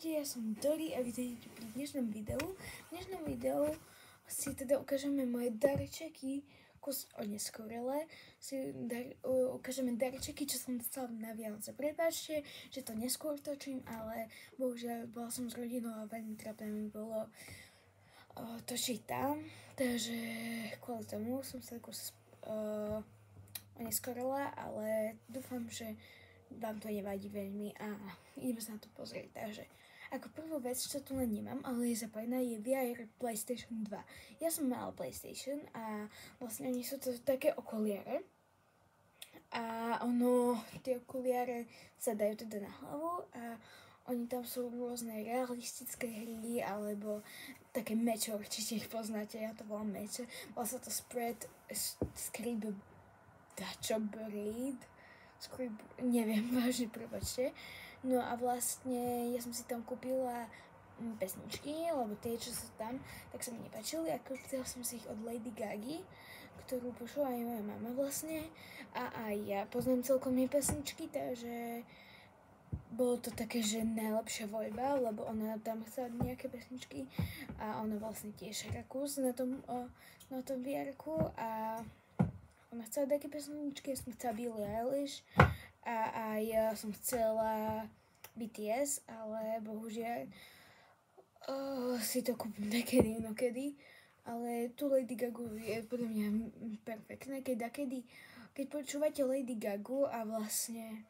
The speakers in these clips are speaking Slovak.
Ahojte, ja som Dori a vítajte pri dnešnom videu. V dnešnom videu si teda ukážeme moje darčeky, kus oneskorele. Ukážeme darčeky, čo som dostala na Vianoce. Prepáčte, že to neskôr točím, ale bohužiaľ bola som s rodinou a veľmi trápne mi bolo točiť tam. Takže kvôli tomu som sa kus oneskorela, ale dúfam, že vám to nevadí veľmi a ideme sa na to pozrieť. Takže ako prvú vec, čo tu len nemám, ale je zapojená, je VR PlayStation 2. Ja som mala PlayStation a vlastne oni sú to také okuliare a tie okuliare sa dajú teda na hlavu a oni tam sú rôzne realistické hry alebo také meče, určite ich poznáte, ja to volám meče. Volá sa to Scribble neviem, vážne, prepáčte. No a vlastne ja som si tam kúpila pesničky, lebo tie, čo sú tam, tak sa mi nepáčili. A kúpila som si ich od Lady Gagi, ktorú počula aj moja mama vlastne. A aj ja poznám celkom jej pesničky, takže bolo to také, že najlepšia voľba, lebo ona tam chcela nejaké pesničky a ona vlastne tiež hrá kus na tom VR-ku a ona chcela také pesničky, ja som chcela Billie Eilish a ja som chcela BTS, ale bohužiaľ si to kúpim takedy inokedy. Ale tu Lady Gagu je podľa mňa perfektné, keď počúvate Lady Gagu a vlastne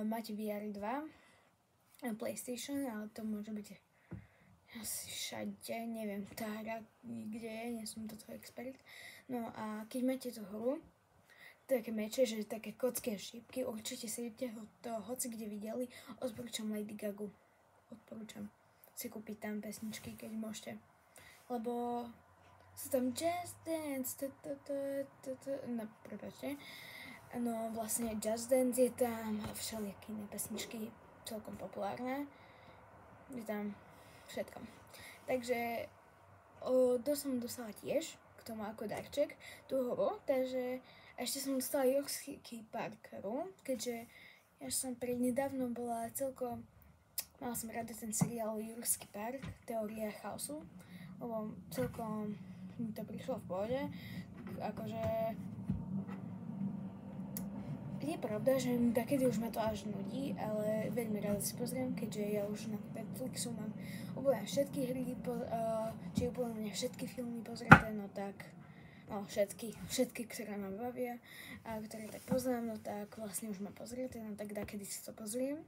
máte VR 2 a PlayStation, ale to môže byť asi všade, neviem, tá hra kde je, nie som toto expert. No a keď máte tú hru, také meče, že také kocky a šípky, určite si to hoci kde videli, odporúčam Lady Gagu. Odporúčam si kúpiť tam pesničky, keď môžete. Lebo sú tam Just Dance, no prepáčte. No vlastne Just Dance je tam a všelijaké iné pesničky, celkom populárne. Je tam všetko. Takže to som dostala tiež k tomu ako darček tú hru, takže ešte som dostala Jurassic Park hru, keďže ja som prednedávno bola mala som rada ten seriál Jurassic Park, Teória chaosu, lebo celkom mi to prišlo v pohode, akože je pravda, že takedy už ma to až nudí, ale veľmi rada si pozriem, keďže ja už na Netflixu mám úplne všetky hry, či úplne všetky filmy pozrieté, no tak, všetky, ktoré ma bavia a ktoré tak poznám, no tak vlastne už mám pozrieté, no tak dakedy si to pozriem.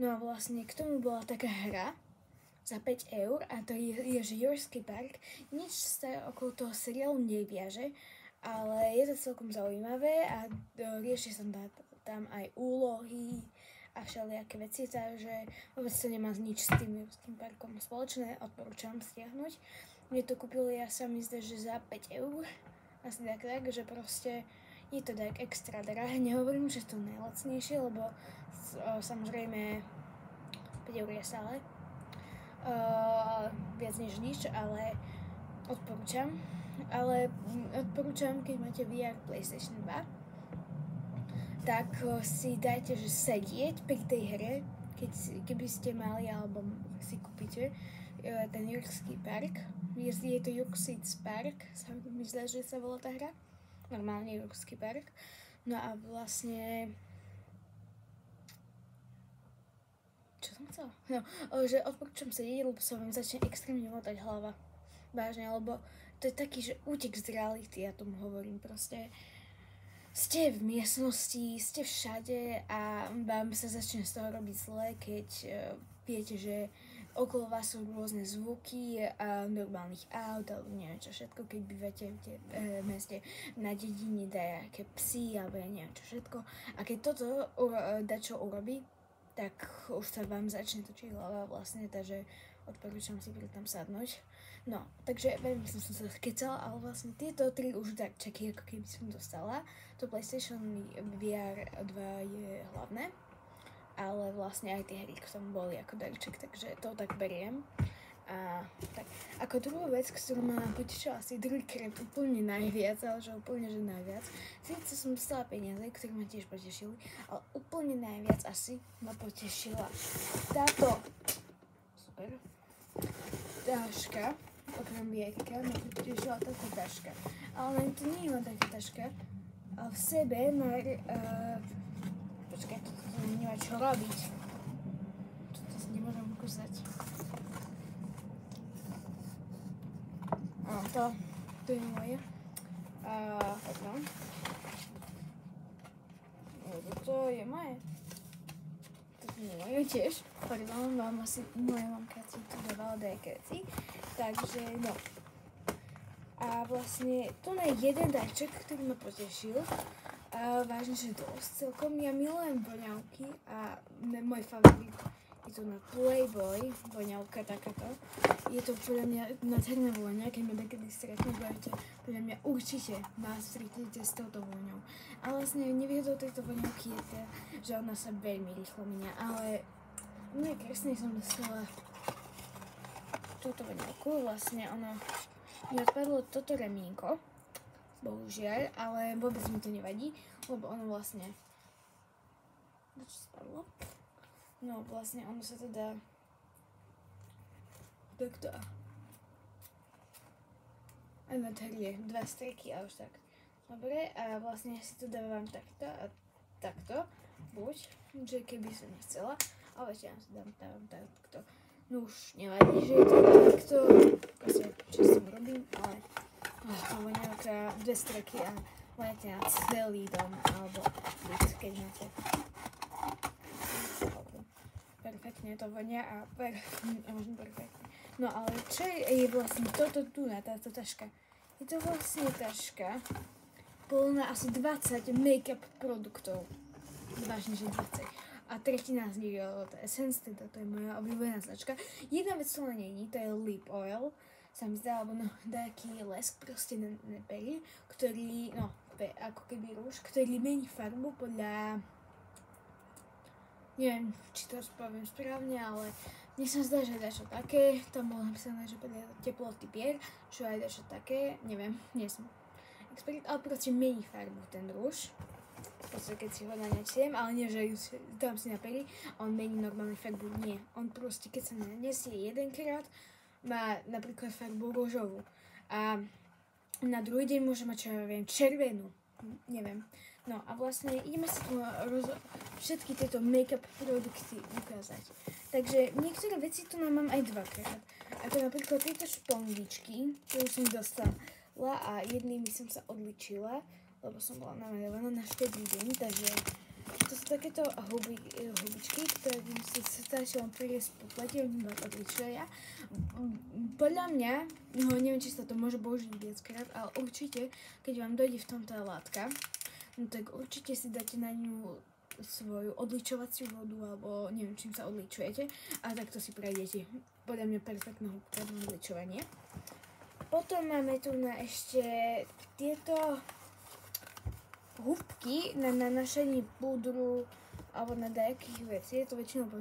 No a vlastne k tomu bola taká hra za 5 eur a to je že Jurassic Park, nič sa okolo toho seriálu neviaže, ale je to celkom zaujímavé a rieši sa tam aj úlohy a všelijaké veci, takže vôbec to nemá nič s tým Jurassic Parkom spoločné, odporúčam stiahnuť. Mne to kúpili, ja sa mi zdá, že za 5 eur, asi tak, že proste je to tak extra drahé, nehovorím, že to najlacnejšie, lebo samozrejme 5 eur je stále viac než nič, ale odporúčam. Ale odporúčam, keď máte VR PlayStation 2, tak si dajte, že sedieť pri tej hre, keby ste mali, alebo si kúpite ten Jurassic Park. Je to Jurassic Park, sa mi zdá, že sa volá tá hra. Normálne Jurassic Park. No a vlastne čo som chcela? No, že odporúčam sedieť, lebo sa vám začne extrémne motať hlava. Vážne, lebo to je taký, že útek z reality, ja tomu hovorím proste. Ste v miestnosti, ste všade a vám sa začne z toho robiť zle, keď viete, že okolo vás sú rôzne zvuky a normálnych aut alebo neviem čo všetko, keď bývate v meste na dedine, dajaké psy alebo neviem čo všetko. A keď toto dačo urobí, tak už sa vám začne točiť hlava vlastne, takže odporúčam si pri tam sadnúť. No, takže veľmi som sa skecala, ale vlastne tieto 3 už darčeky, ako keby som dostala. To PlayStation VR 2 je hlavné, ale vlastne aj tie hry k tomu boli ako darček, takže to tak beriem. A tak, ako druhú vec, ktorú ma potešila asi druhýkrát úplne najviac, ale že úplne že najviac, síce som dostala peniaze, ktoré ma tiež potešili, ale úplne najviac asi ma potešila táto taška, okrem vierka, ma potešila táto taška. Ale to nie je len taká taška, ale v sebe má... počkaj, toto nemá čo robiť. Toto si nemôžem ukúsať. To je moje. Pardon. Toto je moje. Toto je moje tiež. Pardon, moja mamka si tu dávala dekréci. Takže, no. A vlastne, to je jeden darček, ktorý ma potešil. A vážne, že dosť celkom. Ja milujem voňavky a môj favorit je to na Playboy, voňavka takáto. Je to podľa mňa nádherná vôňa, keď ma niekedy stretnete, podľa mňa určite ma stretnete s touto vôňou. A vlastne nevýhodou tejto voňavky je to, že ona sa veľmi rýchlo minia, ale u mňa kresnej som dostala túto voňavku, vlastne ono mi odpadlo toto remienko, bohužiaľ, ale vôbec mi to nevadí, lebo ono vlastne... Čo spadlo? No vlastne ono sa teda takto aj nádhernie, 2 streky a už tak. Dobre, a vlastne ja si to dávam takto a takto, buď, že keby som nechcela, ale ešte ja si dávam takto. No už nevadí, že je to takto, proste čo s tým robím, ale to bude nejaká 2 streky a voňate na celý dom, alebo byt, keď máte. Perfektne to vonia a možno perfektne. No ale čo je vlastne toto tu na táto taška? Je to vlastne taška plná asi 20 make-up produktov. Vážne, že 20. A tretina z nich je od Essence, teda to je moja obľúbená značka. Jedna vec to není, to je lip oil. Sa mi zdá, alebo no, taký lesk proste na pery, ktorý, no, ako keby rúž, ktorý mení farbu podľa... Neviem, či to spravím správne, ale mne sa zdá, že je dačo také, tam bolo napísané, že podľa teploty pier, čo aj dačo také, neviem, nie som expert, ale proste mení farbu ten rúž. Proste keď si ho nanesiem, ale nie, že dám si na pery a on mení normálne farbu, nie. On proste, keď sa nanesie jedenkrát, má napríklad farbu ružovú a na druhý deň môže mať, čo ja viem, červenú, neviem. No a vlastne ideme si tu všetky tieto make-up produkty ukázať. Takže niektoré veci tu mám aj dvakrát. Ako napríklad tieto špongičky, ktoré som dostala a jednými som sa odličila, lebo som bola nameraná na štedrý deň, takže to sú takéto hubičky, ktoré si stačilo priniesť po plete, oni ma odličila. Podľa mňa, no neviem, či sa to môže použiť viackrát, ale určite, keď vám dojde v tomto látka, no tak určite si dáte na ňu svoju odličovaciu vodu, alebo neviem, čím sa odličujete a takto si prejdete. Podľa mňa perfektná húbka na odličovanie. Potom máme tu na ešte tieto húbky na nanášanie púdru alebo na dajakých vecí. Je to väčšinou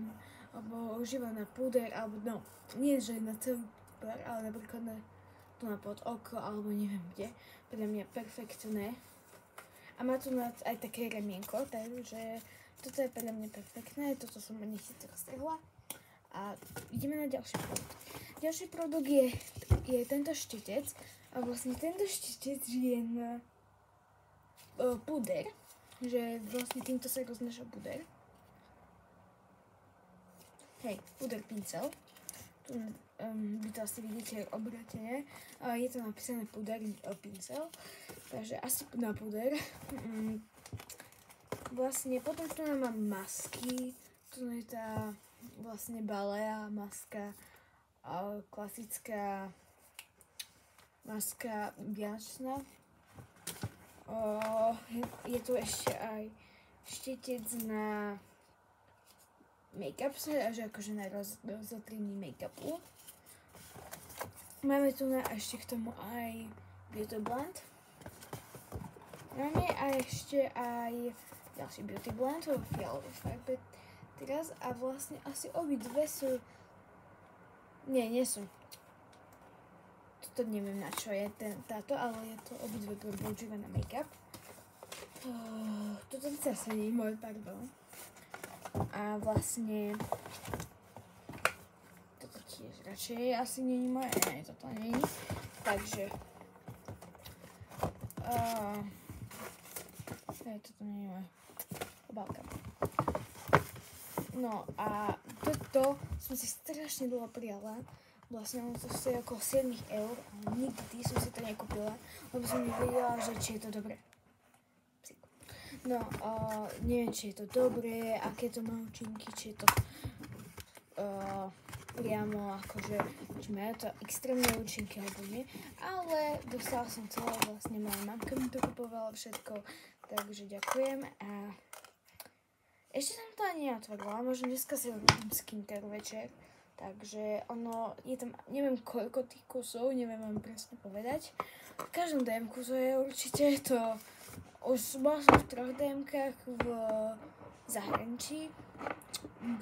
alebo užívam na púder, alebo no, nie že na celý pár, ale napríklad tu na pod oko, alebo neviem kde. Podľa mňa perfektné. A má tu aj také remienko, takže toto je podľa mňa perfektné, toto som ani si teraz strhla. A ideme na ďalší produkt. Ďalší produkt je tento štetec. A vlastne tento štetec je na puder, že vlastne týmto sa roznáša puder. Hej, puder pincel. Tu vy to asi vidíte obrátené. Je to napísané puder pincel, takže asi na puder. Vlastne potom tu mám masky. Tu je tá vlastne balea maska, klasická maska vianočná. Je tu ešte aj štetec na make-up, že akože na rozotrenie make-upu. Máme tu ešte k tomu aj Beauty Blend. Máme ešte aj ďalší Beauty Blend vo fialovej farbe teraz a vlastne asi obidve sú... Nie sú. Toto neviem na čo je táto, ale je to obidve používa na make-up. Toto zase nie je môj, pardon. A vlastne toto tiež radšej asi nie je moje, nie, toto nie je. Takže, toto nie je moje obálka. No a toto som si strašne dlho prijala. Vlastne ono to stojí okolo 7 eur a nikdy som si to nekúpila, lebo som nevedela, že či je to dobré. No, neviem, či je to dobré, aké to má účinky, či je to priamo akože, či majú to extrémne účinky alebo nie, ale dostala som celé, vlastne moja mamka mi to kupovala všetko, takže ďakujem a ešte som to ani neotvorila, možno dneska si robím skincare večer. Takže ono, je tam, neviem koľko tých kusov, neviem vám presne povedať. V každom DM-ku to je určite to, už bola som v 3 DM-kách v zahraničí,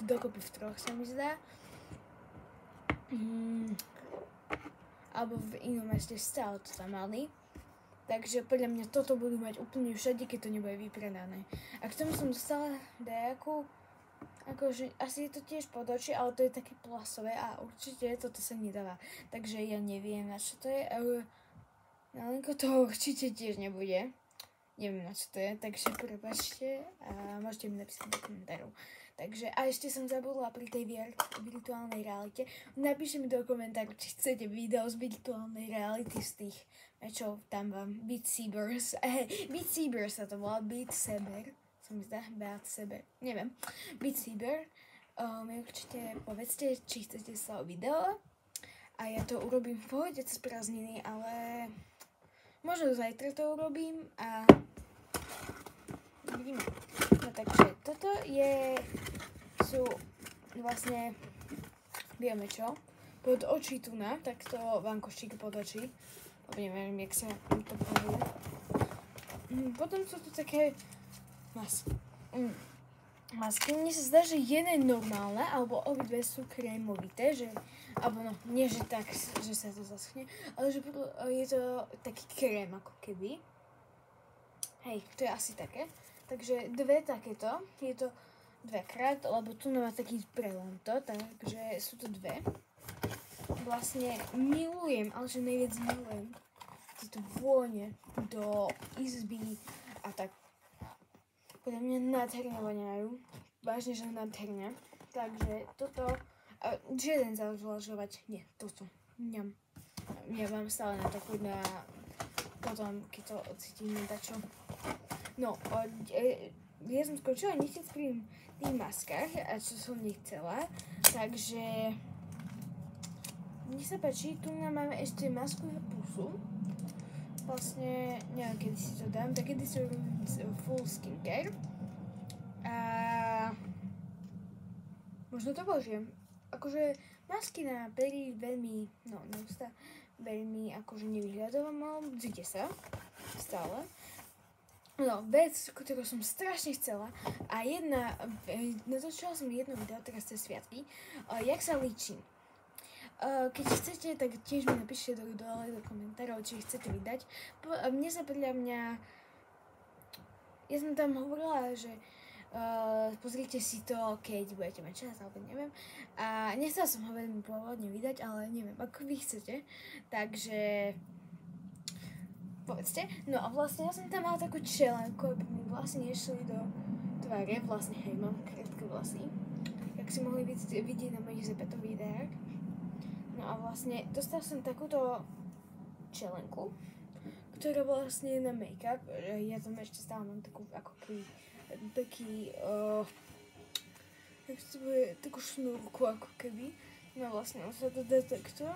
dokopy v 3 sa mi zdá. Alebo v inom meste stále to tam mali. Takže podľa mňa toto budú mať úplne všade, keď to nebude vypredané. A k tomu som dostala nejakú, akože asi je to tiež pod oči, ale to je také plasové a určite toto sa nedáva. Takže ja neviem, na čo to je, ale na linko toho určite tiež nebude. Neviem, na čo to je, takže prepáčte a môžete mi napísať do komentárov. Takže, a ešte som zabudla pri tej virtuálnej realite. Napíšte mi do komentárov, či chcete video z virtuálnej reality z tých mečov, tam vám Beat Sabers. Beat Saber sa to volá, Beat Saber. Mi zdá, Beat Saber, neviem, Beat Saber, mi určite povedzte, či chcete sa o video a ja to urobím v pohode cez prázdniny, ale možno zajtra to urobím a vidíme. No takže toto sú vlastne, vieme čo, pod oči tu na, takto vankoštík pod oči, neviem, jak sa to povie. Potom sú tu také masky. Mne sa zdá, že jedna je normálna, alebo obidve sú krémovité, že, alebo no, nie že tak, že sa to zaschne, ale že je to taký krém ako keby. Hej, to je asi také. Takže dve takéto, je to dvakrát, lebo tu má taký prelom to, takže sú to dve. Vlastne milujem, ale že najviac milujem tieto vône do izby a tak. Podľa mňa nádherne voňajú. Vážne, že nádherne. Takže toto, žiaden zavlažovať, nie, toto. Ňam. Ja mám stále na to chuť na potom, keď to ocítim dačo. No, ja som skončila nechcieť pri tých maskách, a čo som nechcela, takže mne sa páči, tu máme ešte masku na pusu. Vlastne, neviem, kedy si to dám, tak kedy si robím full skincare. A možno to použijem. Akože masky na pery veľmi, no na ústa, veľmi akože nevyhľadovam, zíde sa, stále. No, vec, ktorú som strašne chcela a natočila som jedno video teraz cez sviatky, jak sa líčim. Keď chcete, tak tiež mi napíšte dole do komentárov, či chcete vydať. Mne sa podľa mňa, ja som tam hovorila, že pozrite si to, keď budete mať čas, alebo neviem. A nechcela som ho veľmi pôvodne vydať, ale neviem, ako vy chcete. Takže povedzte. No a vlastne ja som tam mala takú čelenku, aby mi vlastne nešli do tváre. Vlastne hej, mám krátke vlasy. Jak si mohli vidieť na mojich Zepeto videách. No a vlastne dostala som takúto čelenku, ktorá vlastne je na make-up. Ja tam ešte stále mám takú, ako keby, takú šnúrku, ako keby. No vlastne on sa to dá takto.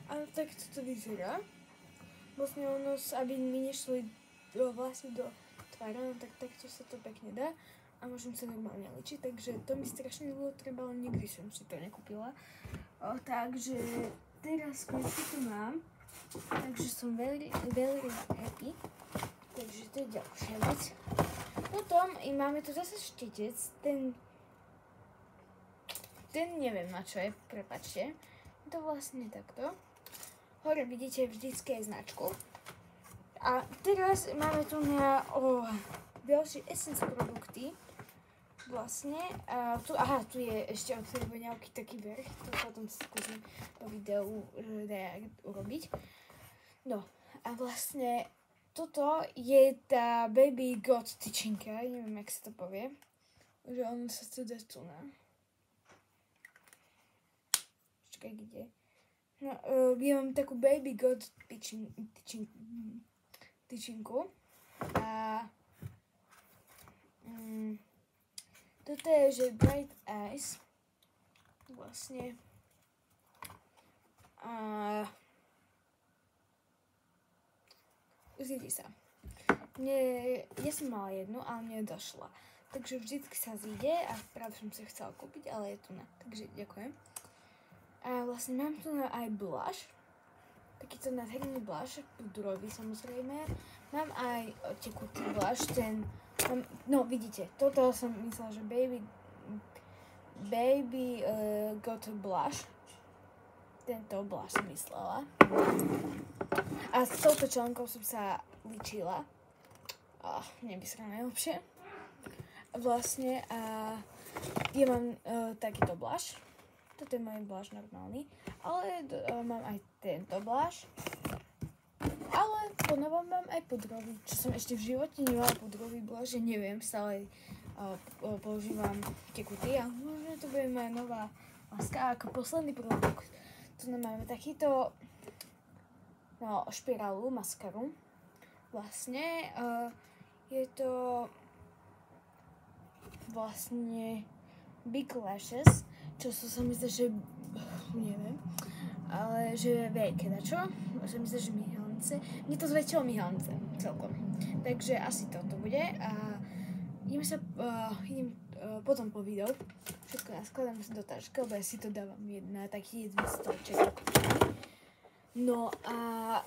A takto to vyzerá. Vlastne ono, aby mi nešli vlasy do tvára, no tak takto sa to pekne dá. A môžem sa normálne ličiť, takže to mi strašne dlho treba, ale nikdy som si to nekúpila. Takže teraz konečne to mám, takže som veľmi happy, takže to je ďalšia vec. Potom máme tu zase štetec, ten neviem na čo je, prepáčte. Je to vlastne takto. Hore vidíte vždycky aj značku. A teraz máme tu na ďalšie Essence produkty. vlastne. Tu je ešte od tej voňavky taký vrch, to potom skúsim po videu urobiť. No a vlastne toto je tá Baby God tyčinka, neviem, jak sa to povie, že on sa tu dá tu na. Počkaj, kde? No, ja mám takú Baby God tyčinku a toto je, že Bright Eyes vlastne a zjedí sa. Ja som mala jednu, ale mne došla. Takže vždycky sa zíde a práve som si chcela kúpiť, ale je tu na. Takže ďakujem. A vlastne mám tu aj blush. Takýto nádherný blush, pudrový samozrejme. Mám aj tekutý blush, no vidíte, toto som myslela, že Baby Got Blush. Tento blush som myslela. A s touto členkou som sa ličila. Nevysrá najlepšie. Vlastne ja mám takýto blush. Toto je môj blush normálny. Ale mám aj tento blush. Ale ponovom mám aj pudrový, čo som ešte v živote nemala pudrový blush, že neviem, stále používam tekutý a možno to bude moja nová láska ako posledný produkt. Tu máme takýto špirálu, maskaru. Vlastne je to vlastne Big Lashes, čo sa mi zdá, že neviem, ale že veľké dačo, že mi zdá, že myhalnice. Mne to zväčšilo myhalnice celkom. Takže asi toto bude a idem potom po videu. Všetko naskladám do tašky, lebo ja si to dávam na taký jeden stolček. No a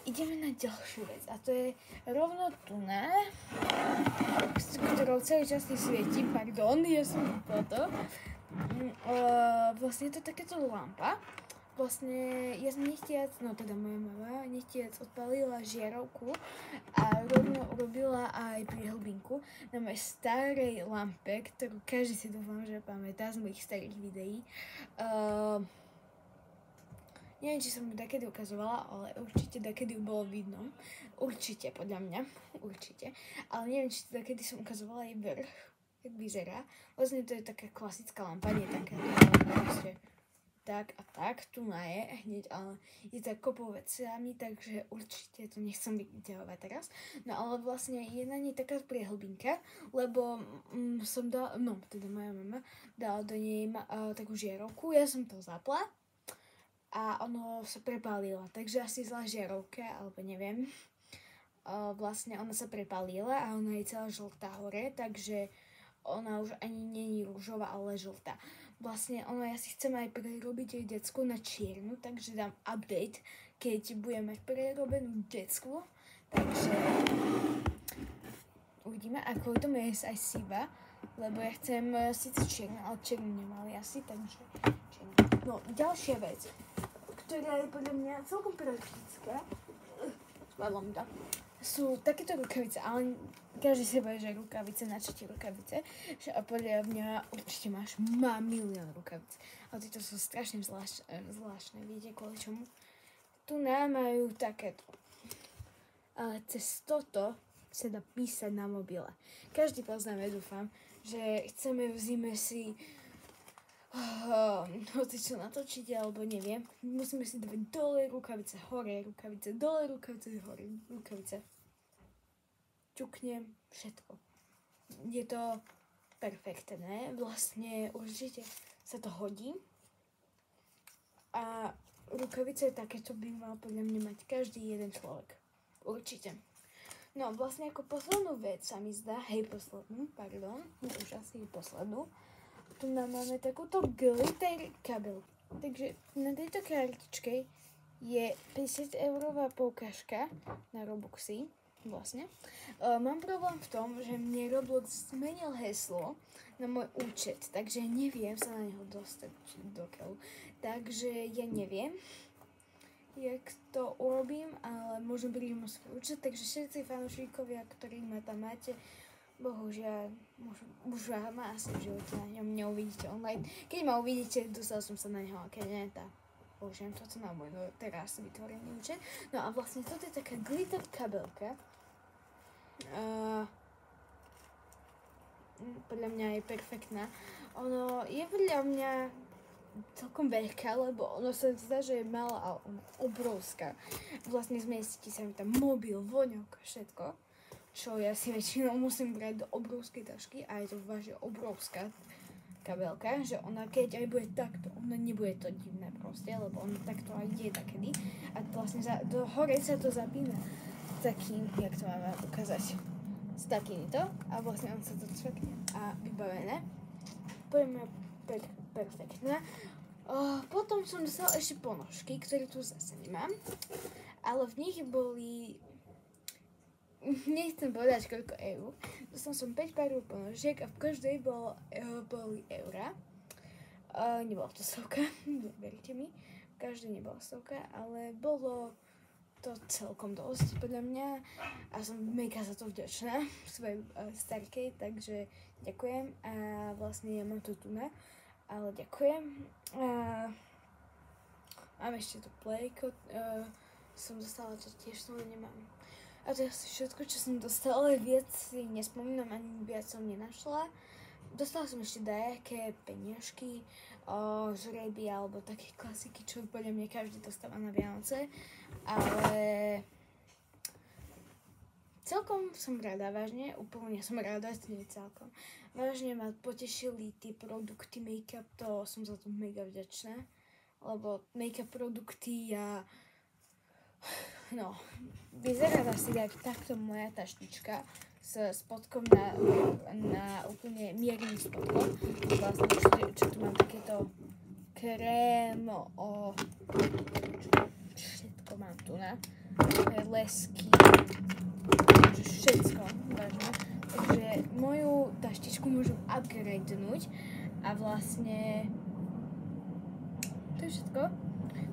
ideme na ďalšiu vec a to je rovno tu s ktorou celý čas svieti, pardon, ja som toto. Vlastne je to takéto lampa. Vlastne ja som nechtiac, no teda moja mama nechtiac odpalila žiarovku a rovno urobila aj prihlbinku na mojej starej lampe, ktorú každý si dúfam, že pamätá z mojich starých videí. Neviem, či som ju dakedy ukazovala, ale určite dakedy ju bolo vidno. Určite, podľa mňa. Určite. Ale neviem, či dakedy som ukazovala jej vrch, jak vyzerá. Vlastne to je taká klasická lampa, nie taká proste tak a tak, tu je hneď, ale je to kopou veciami, takže určite to nechcem vyťahovať teraz. No ale vlastne je na nej taká priehlbinka, lebo teda moja mama dala do nej takú žiarovku, ja som to zapla a ono sa prepálilo, takže asi zlá žiarovka, alebo neviem. Vlastne ona sa prepálila a ona je celá žltá hore, takže ona už ani není rúžová, ale žltá. Vlastne ja si chcem aj prerobiť jej decku na čiernu, takže dám update, keď budem mať prerobenú decku. Takže uvidíme, a kvôli tomu je aj siva, lebo ja chcem síce čiernu, ale čiernu nemali asi, takže čiernu. No, ďalšia vec, ktorá je podľa mňa celkom praktická, spadlo mi to, sú takéto rukavice, ale každý si povie, že rukavice, na čo ti rukavice, a podľa mňa určite má milión rukavic. Ale tieto sú strašne zvláštne, viete kvôli čomu? Tu majú takéto. Ale cez toto sa dá písať na mobile. Každý poznáme, dúfam, že chceme v zime si hocičo natočiť, alebo neviem. Musíme si dávať dole rukavice, hore rukavice, dole rukavice, hore rukavice. Čuknem všetko. Je to perfektné, vlastne určite sa to hodí. A rukavice takéto by mal podľa mňa mať každý jeden človek. Určite. No vlastne ako poslednú vec sa mi zdá, už asi poslednú. Tu máme takúto glitter kabel. Takže na tejto kartičke je 50-eurová poukážka na Robuxy. Vlastne. Mám problém v tom, že mne Roblox zmenil heslo na môj účet, takže neviem sa na neho dostať dokiaľ. Takže ja neviem, jak to urobím, ale možno prídem o svoj účet, takže všetci fanúšikovia, ktorí ma tam máte, bohužiaľ, už ma asi v živote na ňom neuvidíte online. Keď ma uvidíte, dostal som sa na neho, keď nie, tak použijem toto na môj teraz vytvorený účet. No a vlastne toto je taká glitter kabelka. Podľa mňa je perfektná. Ono je podľa mňa celkom veľká, lebo ono sa zdá, že je malá a ona obrovská. Vlastne zmestí sa mi tam mobil, voňok, všetko. Čo ja si väčšinou musím brať do obrovskej tašky a je to vážne obrovská kabelka, že ona keď aj bude takto, ona nebude to divné proste, lebo ona takto aj ide takedy. A vlastne do hore sa to zapína takým, jak to máme ukázať, s takýmto a vlastne on sa to cvekne a vybavené. Poďme perfektné. Potom som dostala ešte ponožky, ktoré tu zase nemám, ale v nich boli, nechcem povedať koľko eur. Dostala som 5 párov ponožiek a v každej boli eurá. Nebola to stovka, verte mi, v každej nebola stovka, ale bolo to celkom dosť podľa mňa a som mega za to vďačná svojej starkej, takže ďakujem a vlastne ja mám to tu na, ale ďakujem. Mám ešte to plejko, som dostala, to tiež som nemám. A to je asi všetko, čo som dostala, ale viac si nespomínam, ani viac som nenašla. Dostala som ešte dajaké peniažky, žreby alebo také klasiky, čo podľa mňa každý dostáva na Vianoce. Ale celkom som rada, vážne, úplne som rada, nie celkom. Vážne ma potešili tie produkty make-up, to som za to mega vďačná. Lebo make-up produkty vyzerá asi takto moja taštička s spodkom na úplne miernym spodkom. Vlastne, čo tu mám takéto krém, všetko mám tu na lesky, všetko, vážne. Takže moju taštičku môžem upgradenúť a vlastne to je všetko.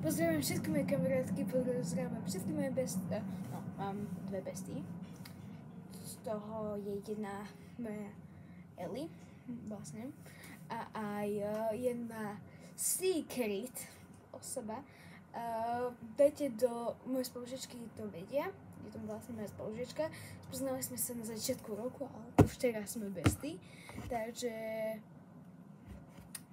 Pozdravujem všetky moje kamarátky, pozdravujem všetky moje bestie. No, mám dve bestie. Z toho je jedna moja Ellie, vlastne. A aj jedna secret osoba. Dajte do mojej spolužičky, to vedia. Je to vlastne moja spolužička. Spoznali sme sa na začiatku roku, ale už teraz sme bestie. Takže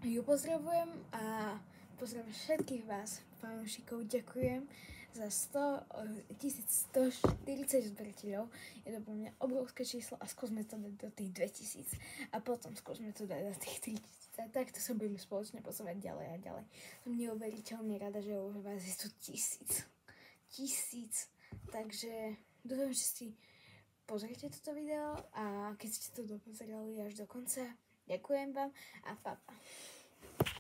ju pozdravujem a pozdravujem všetkých vás, fanúšikov, ďakujem za 1140 zberateľov. Je to pre mňa obrovské číslo a skúsme to dať do tých 2000 a potom skúsme to dať do tých 3000 a takto sa budeme spoločne posúvať ďalej a ďalej. Som neuveriteľne rada, že už vás je tu 1000. Takže dúfam, že si pozrite toto video a keď ste to dopozerali až do konca, ďakujem vám a pa.